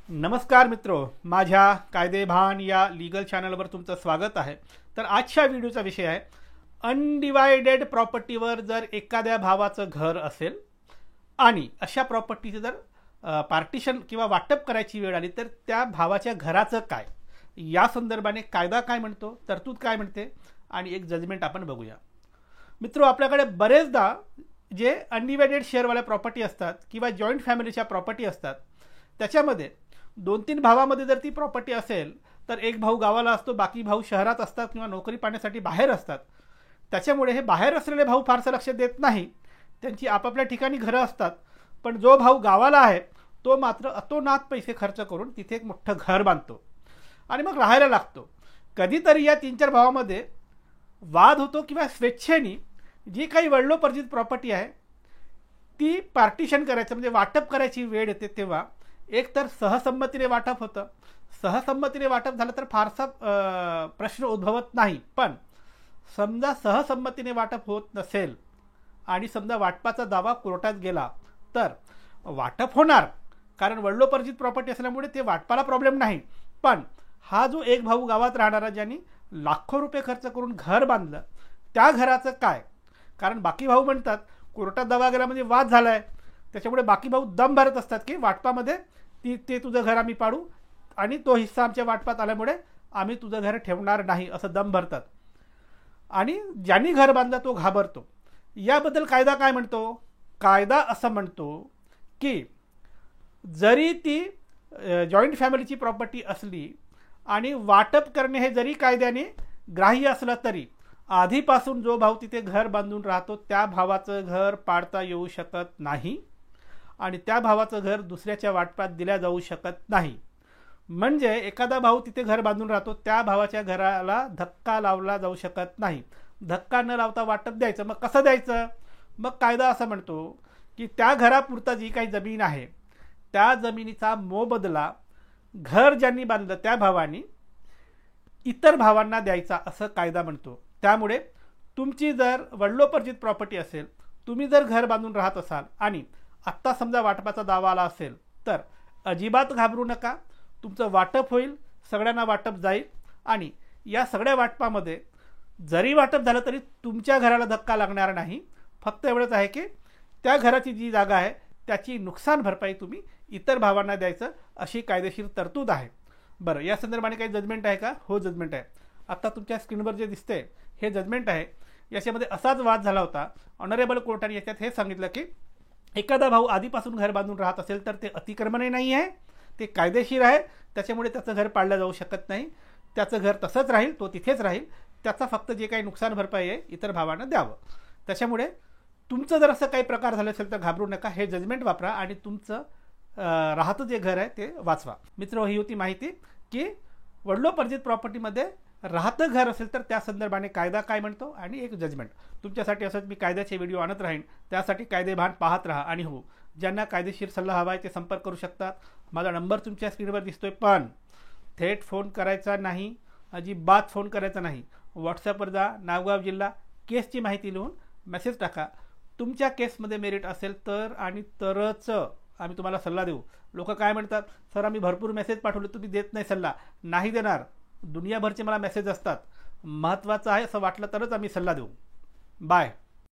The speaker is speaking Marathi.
नमस्कार मित्रो, माझ्या कायदेभान या लीगल चॅनलवर तुमचं स्वागत आहे. तर आजच्या व्हिडिओचा विषय आहे अनडिवायडेड प्रॉपर्टीवर जर एखाद्या भावाचं घर असेल आणि अशा प्रॉपर्टीचं जर पार्टिशन किंवा वाटप करायची वेळ आली तर त्या भावाच्या घराचं काय, या संदर्भाने कायदा काय म्हणतो, तरतूद काय म्हणते आणि एक जजमेंट आपण बघूया. मित्रो, आपल्याकडे बरेचदा जे अनडिवायडेड शेअरवाल्या प्रॉपर्टी असतात किंवा जॉईंट फॅमिलीच्या प्रॉपर्टी असतात त्याच्यामध्ये 2-3 भावामध्ये जर ती प्रॉपर्टी असेल तर एक भाऊ गावाला असतो, बाकी भाऊ शहरात असतात किंवा नोकरी पाण्यासाठी बाहेर असतात. त्याच्यामुळे हे बाहेर असलेले भाऊ फारसं लक्ष देत नाही, त्यांची आपापल्या ठिकाणी घरं असतात. पण जो भाऊ गावाला आहे तो मात्र अतोनात पैसे खर्च करून तिथे एक मोठं घर बांधतो आणि मग राहायला लागतो. कधीतरी या 3-4 भावामध्ये वाद होतो किंवा स्वेच्छेने जी काही वडिलोपार्जित प्रॉपर्टी आहे ती पार्टिशन करायचं म्हणजे वाटप करायची वेळ येते तेव्हा एक तर सहसंमतीने वाटप होतं. सहसंमतीने वाटप झालं तर फारसा प्रश्न उद्भवत नाही. पण समजा सहसंमतीने वाटप होत नसेल आणि समजा वाटपाचा दावा कोर्टात गेला तर वाटप होणार, कारण वडिलोपार्जित प्रॉपर्टी असल्यामुळे ते वाटपाला प्रॉब्लेम नाही. पण हा जो एक भाऊ गावात राहणारा ज्यांनी लाखो रुपये खर्च करून घर बांधलं त्या घराचं काय, कारण बाकी भाऊ म्हणतात कोर्टात दावा गेला म्हणजे वाद झाला आहे, त्याच्यामुळे बाकी भाऊ दम भरत असतात की वाटपामध्ये ते तुझं घर आम्ही पाडू आणि तो हिस्सा आमच्या वाटपात आल्यामुळे आम्ही तुझं घर ठेवणार नाही असं दम भरतात आणि ज्यांनी घर बांधलं तो घाबरतो. याबद्दल कायदा काय म्हणतो? कायदा असं म्हणतो की जरी ती जॉईंट फॅमिलीची प्रॉपर्टी असली आणि वाटप करणे हे जरी कायद्याने ग्राह्य असलं तरी आधीपासून जो भाऊ तिथे घर बांधून राहतो त्या भावाचं घर पाडता येऊ शकत नाही आणि त्या भावाचं घर दुसऱ्याच्या वाटपात दिल्या जाऊ शकत नाही. म्हणजे एखादा भाऊ तिथे घर बांधून राहतो त्या भावाच्या घराला धक्का लावला जाऊ शकत नाही. धक्का न लावता वाटप द्यायचं. मग कसं द्यायचं? मग कायदा असं म्हणतो की त्या घरापुरता जी काही जमीन आहे त्या जमिनीचा मोबदला घर ज्यांनी बांधलं त्या भावानी इतर भावांना द्यायचा असं कायदा म्हणतो. त्यामुळे तुमची जर वडिलोपार्जित प्रॉपर्टी असेल, तुम्ही जर घर बांधून राहत असाल आणि आत्ता समजा वाटपाचा दावा आला असेल तर अजिबात घाबरू नका. तुमचं वाटप होईल, सगळ्यांना वाटप जाईल आणि या सगळ्या वाटपामध्ये जरी वाटप झालं तरी तुमच्या घराला धक्का लागणार नाही. फक्त एवढंच आहे की त्या घराची जी जागा आहे त्याची नुकसान भरपाई तुम्ही इतर भावांना द्यायचं अशी कायदेशीर तरतूद आहे. बरं, या संदर्भाने काही जजमेंट आहे का? हो, जजमेंट आहे. आत्ता तुमच्या स्क्रीनवर जे दिसते हे जजमेंट आहे. याच्यामध्ये असाच वाद झाला होता. ऑनरेबल कोर्टाने याच्यात हे सांगितलं की एखादा भाऊ आधीपासून घर बांधून राहत असेल तर ते अतिक्रमणही नाही आहे, ते कायदेशीर आहे, त्याच्यामुळे त्याचं घर पाडलं जाऊ शकत नाही. त्याचं घर तसंच राहील, तो तिथेच राहील. त्याचा फक्त जे काही नुकसान भरपाई आहे इतर भावांना द्यावं. त्याच्यामुळे तुमचं जर असं काही प्रकार झाले असेल तर घाबरू नका, हे जजमेंट वापरा आणि तुमचं राहतं जे घर आहे ते वाचवा. मित्र, ही होती माहिती की वडिलोपार्जित प्रॉपर्टीमध्ये राहतं घर असेल तर त्या संदर्भाने कायदा काय म्हणतो आणि एक जजमेंट. तुमच्यासाठी असंच मी कायद्याचे व्हिडिओ आणत राहीन. त्यासाठी कायदेभान पाहत राहा आणि हो, ज्यांना कायदेशीर सल्ला हवा आहे ते संपर्क करू शकतात. माझा नंबर तुमच्या स्क्रीनवर दिसतोय, पण थेट फोन करायचा नाही, अजिबात फोन करायचा नाही. व्हॉट्सॲपवर जा, नावगाव जिल्हा, केसची माहिती लिहून मेसेज टाका. तुमच्या केसमध्ये मेरिट असेल तर आणि तरच आम्ही तुम्हाला सल्ला देऊ. लोक काय म्हणतात, सर आम्ही भरपूर मेसेज पाठवले तुम्ही देत नाही सल्ला. नाही देणार, दुनियाभरचे मला मेसेज असतात. महत्त्वाचं आहे असं वाटलं तरच आम्ही सल्ला देऊ. बाय.